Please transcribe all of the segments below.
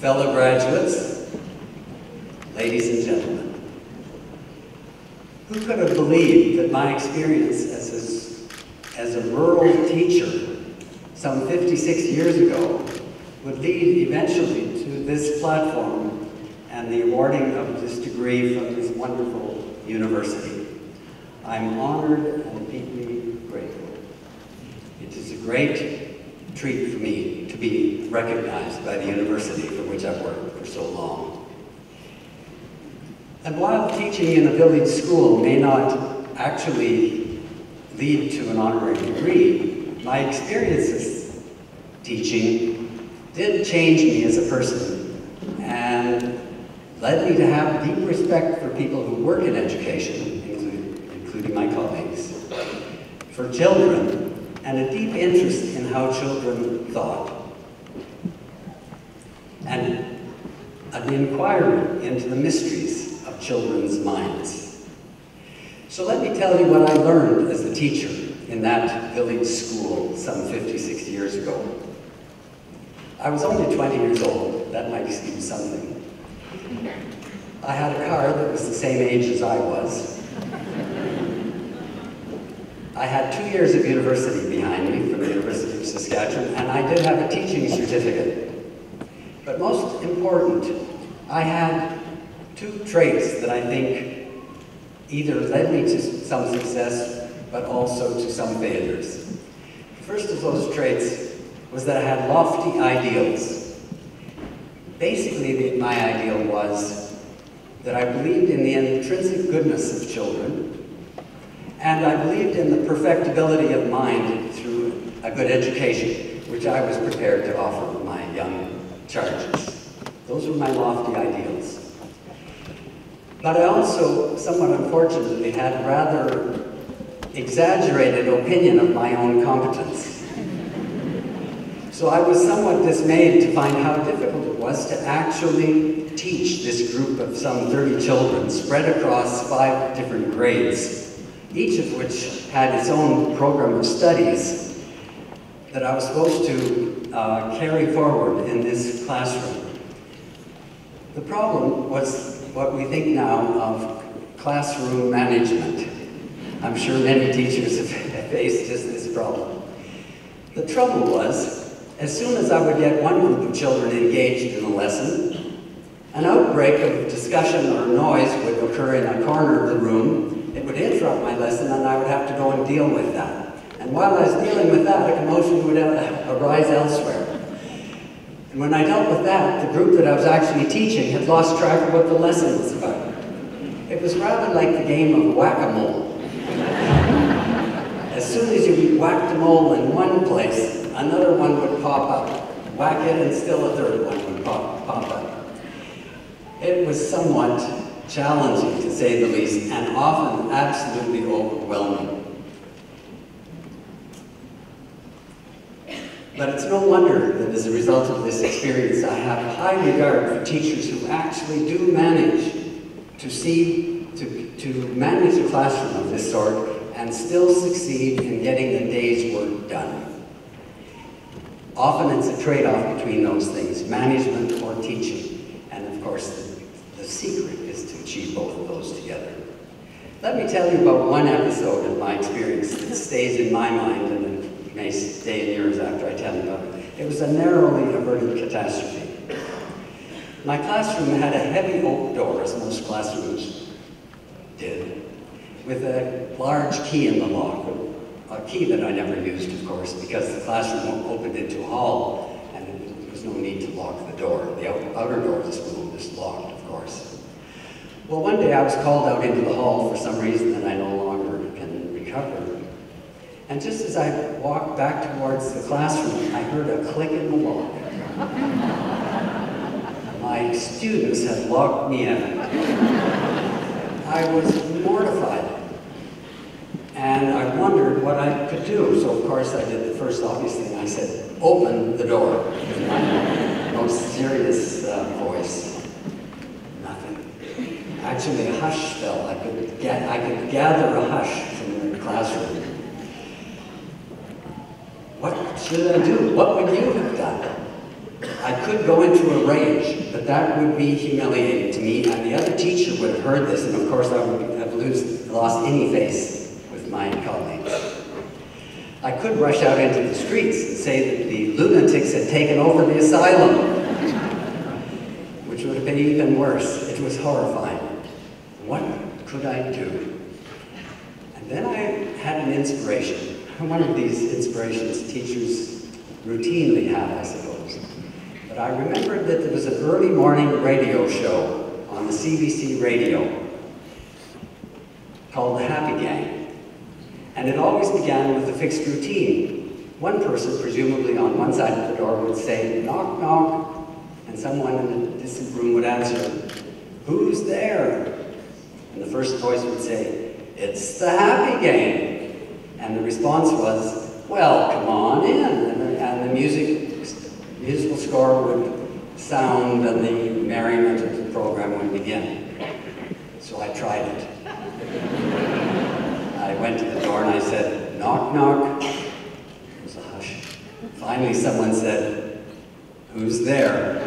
fellow graduates, ladies and gentlemen. Who could have believed that my experience as a rural teacher some 56 years ago would lead eventually to this platform and the awarding of this degree from this wonderful university? I'm honored and deeply grateful. It is a great treat for me to be recognized by the university for which I've worked for so long. And while teaching in a village school may not actually lead to an honorary degree, my experiences teaching did change me as a person and led me to have deep respect for people who work in education, including my colleagues, for children, and a deep interest in how children thought, and an inquiry into the mysteries of children's minds. So let me tell you what I learned as a teacher in that village school some 56 years ago. I was only 20 years old. That might seem something. I had a car that was the same age as I was. I had 2 years of university behind me from the University of Saskatchewan, and I did have a teaching certificate. But most important, I had two traits that I think either led me to some success, but also to some failures. The first of those traits was that I had lofty ideals. Basically, my ideal was that I believed in the intrinsic goodness of children, and I believed in the perfectibility of mind through a good education, which I was prepared to offer my young charges. Those were my lofty ideals. But I also, somewhat unfortunately, had a rather exaggerated opinion of my own competence. So I was somewhat dismayed to find how difficult it was to actually teach this group of some 30 children spread across 5 different grades, each of which had its own program of studies that I was supposed to carry forward in this classroom. The problem was what we think now of classroom management. I'm sure many teachers have faced just this problem. The trouble was, as soon as I would get one group of children engaged in a lesson, an outbreak of discussion or noise would occur in a corner of the room. It would interrupt my lesson, and I would have to go and deal with that. And while I was dealing with that, a commotion would arise elsewhere. And when I dealt with that, the group that I was actually teaching had lost track of what the lesson was about. It was rather like the game of whack-a-mole. As soon as you whacked a mole in one place, another one would pop up. Whack it, and still a third one would pop up. It was somewhat challenging, to say the least, and often absolutely overwhelming. But it's no wonder that as a result of this experience, I have high regard for teachers who actually do manage to manage a classroom of this sort and still succeed in getting the day's work done. Often it's a trade-off between those things, management or teaching. And of course, the secret is to achieve both of those together. Let me tell you about one episode of my experience that stays in my mind and it may stay in yours after I tell you about it. It was a narrowly averted catastrophe. My classroom had a heavy oak door, as most classrooms did, with a large key in the lock, a key that I never used, of course, because the classroom opened into a hall and there was no need to lock the door. The outer door of the school was locked, of course. Well, one day I was called out into the hall for some reason that I no longer can recover. And just as I walked back towards the classroom, I heard a click in the lock. My students had locked me in. I was mortified. And I wondered what I could do. So of course I did the first obvious thing. I said, open the door, in my most serious voice. Nothing. Actually a hush fell. I could gather a hush from the classroom. What should I do? What would you have done? I could go into a rage, but that would be humiliating to me, and the other teacher would have heard this, and of course I would have lost any face with my colleagues. I could rush out into the streets and say that the lunatics had taken over the asylum, which would have been even worse. It was horrifying. What could I do? And then I had an inspiration. One of these inspirations teachers routinely have, I suppose. But I remembered that there was an early morning radio show on the CBC radio called The Happy Gang. And it always began with a fixed routine. One person, presumably on one side of the door, would say, knock, knock, and someone in the distant room would answer, who's there? And the first voice would say, it's the Happy Gang. And the response was, well, come on in. And the musical score would sound and the merriment of the program would begin. So I tried it. I went to the door and I said, knock, knock. There was a hush. Finally, someone said, who's there?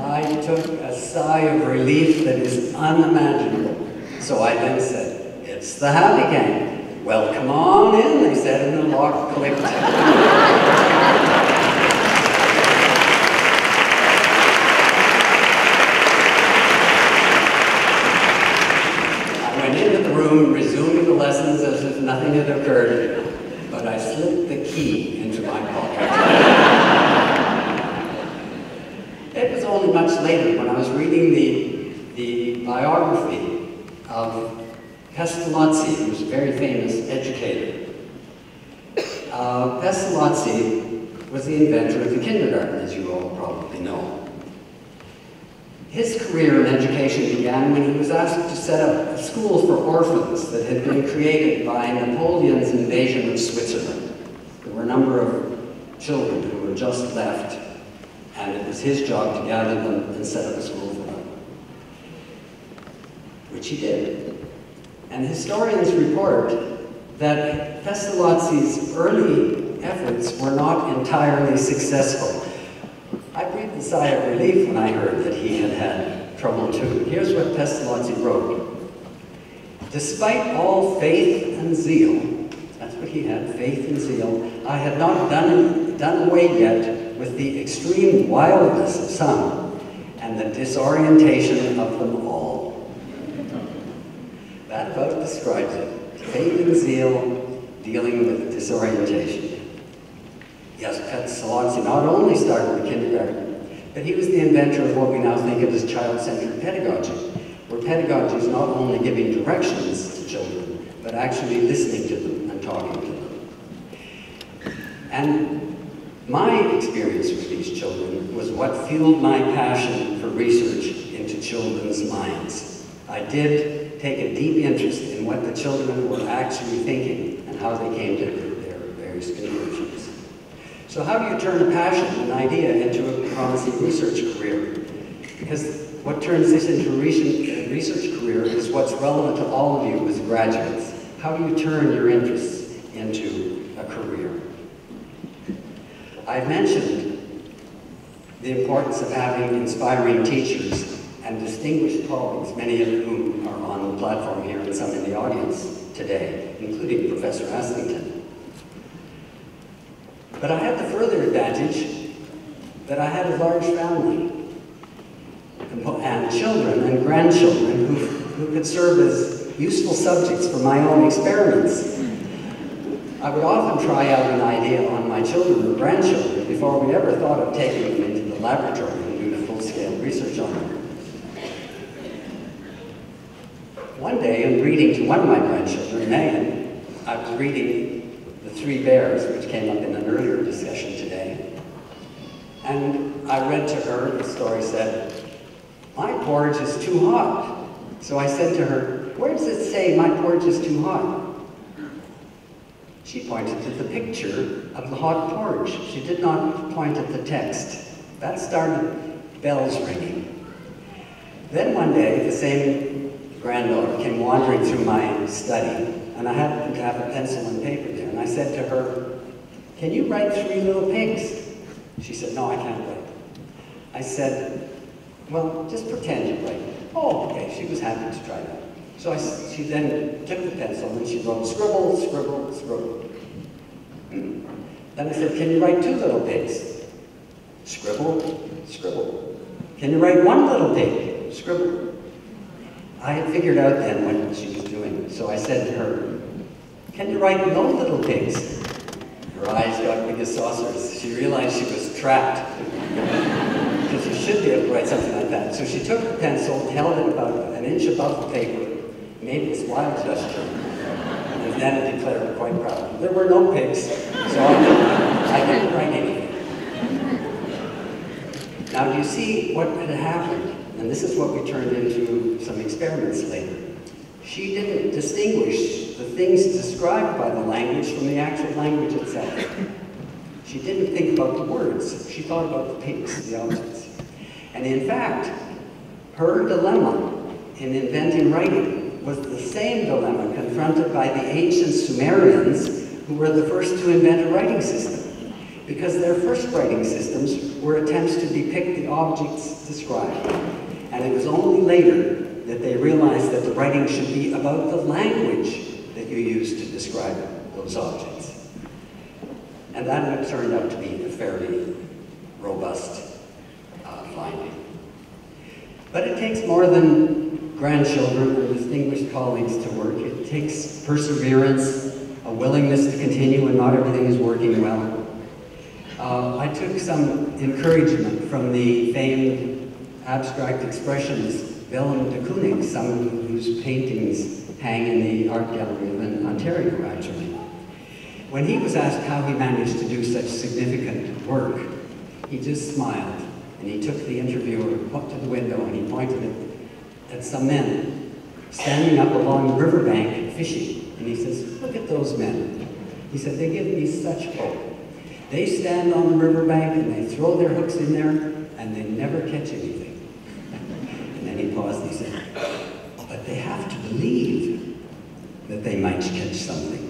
I took a sigh of relief that is unimaginable. So I then said, it's the Happy Gang. Well, come on in, they said, and the lock clicked. Resuming the lessons as if nothing had occurred, but I slipped the key into my pocket. It was only much later when I was reading the biography of Pestalozzi, who was a very famous educator. Pestalozzi was the inventor of the kindergarten, as you all probably know. His career in education began when he was asked to set up a school for orphans that had been created by Napoleon's invasion of Switzerland. There were a number of children who had just left, and it was his job to gather them and set up a school for them, which he did. And historians report that Pestalozzi's early efforts were not entirely successful. I breathed a sigh of relief when I heard that he had had trouble too. Here's what Pestalozzi wrote. Despite all faith and zeal, that's what he had, faith and zeal, I had not done away yet with the extreme wildness of some and the disorientation of them all. That about describes it. Faith and zeal dealing with disorientation. Yes, Pestalozzi not only started the kindergarten, but he was the inventor of what we now think of as child-centered pedagogy, where pedagogy is not only giving directions to children, but actually listening to them and talking to them. And my experience with these children was what fueled my passion for research into children's minds. I did take a deep interest in what the children were actually thinking and how they came to their various conclusions. So how do you turn a passion, an idea, into a promising research career? Because what turns this into a research career is what's relevant to all of you as graduates. How do you turn your interests into a career? I've mentioned the importance of having inspiring teachers and distinguished colleagues, many of whom are on the platform here and some in the audience today, including Professor Aslington. But I had the further advantage that I had a large family and children and grandchildren who could serve as useful subjects for my own experiments. I would often try out an idea on my children or grandchildren before we ever thought of taking them into the laboratory and doing full-scale research on them. One day, in reading to one of my grandchildren, Megan, I was reading The Three Bears, which came up in an earlier discussion today. And I read to her, the story said, my porridge is too hot. So I said to her, where does it say my porridge is too hot? She pointed to the picture of the hot porridge. She did not point at the text. That started bells ringing. Then one day, the same granddaughter came wandering through my study, and I happened to have a pencil and paper there, and I said to her, can you write 3 little pigs? She said, no, I can't write. I said, well, just pretend you're right. Oh, okay, she was happy to try that. So she then took the pencil and she wrote, scribble, scribble, scribble. Then I said, can you write 2 little pigs? Scribble, scribble. Can you write 1 little pig? Scribble. I had figured out then what she was doing. So I said to her, can you write no little pigs? Her eyes got big as saucers. She realized she was trapped. Because you should be able to write something like that. So she took the pencil, held it about an inch above the paper, made this wild gesture, and then declared quite proud. There were no pigs, so I didn't write anything. Now, do you see what had happened? And this is what we turned into some experiments later. She didn't distinguish the things described by the language from the actual language itself. She didn't think about the words. She thought about the pigs, the objects. And in fact, her dilemma in inventing writing was the same dilemma confronted by the ancient Sumerians, who were the first to invent a writing system, because their first writing systems were attempts to depict the objects described. And it was only later that they realized that the writing should be about the language that you use to describe those objects. And that turned out to be a fairly robust finding. But it takes more than grandchildren or distinguished colleagues to work. It takes perseverance, a willingness to continue when not everything is working well. I took some encouragement from the famed abstract expressionist Willem de Kooning, some whose paintings hang in the art gallery in Ontario, actually. When he was asked how he managed to do such significant work, he just smiled, and he took the interviewer up to the window and he pointed at some men standing up along the riverbank fishing. And he says, look at those men. He said, they give me such hope. They stand on the riverbank and they throw their hooks in there and they never catch anything. And then he paused and he said, but they have to believe that they might catch something.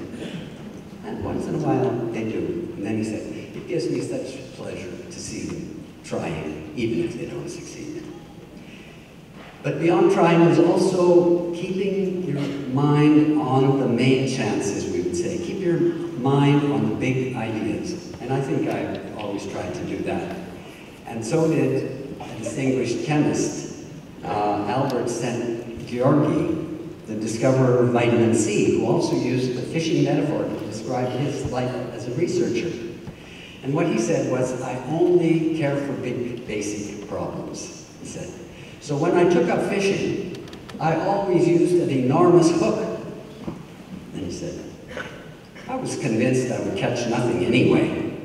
And once in a while they do. And then he said, it gives me such pleasure to see them trying, even if they don't succeed. But beyond trying, there's also keeping your mind on the main chances, we would say. Keep your mind on the big ideas. And I think I've always tried to do that. And so did a distinguished chemist, Albert Szent-Györgyi, the discoverer of vitamin C, who also used the fishing metaphor to describe his life as a researcher. And what he said was, I only care for big, basic problems, he said. So when I took up fishing, I always used an enormous hook. And he said, I was convinced I would catch nothing anyway.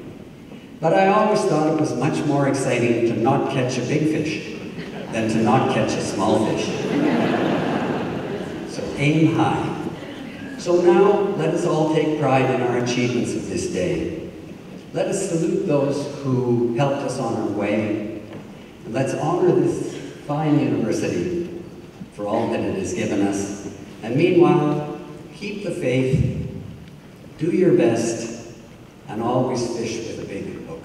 But I always thought it was much more exciting to not catch a big fish than to not catch a small fish. So aim high. So now, let us all take pride in our achievements of this day. Let us salute those who helped us on our way. And let's honor this fine university for all that it has given us. And meanwhile, keep the faith, do your best, and always fish with a big hook.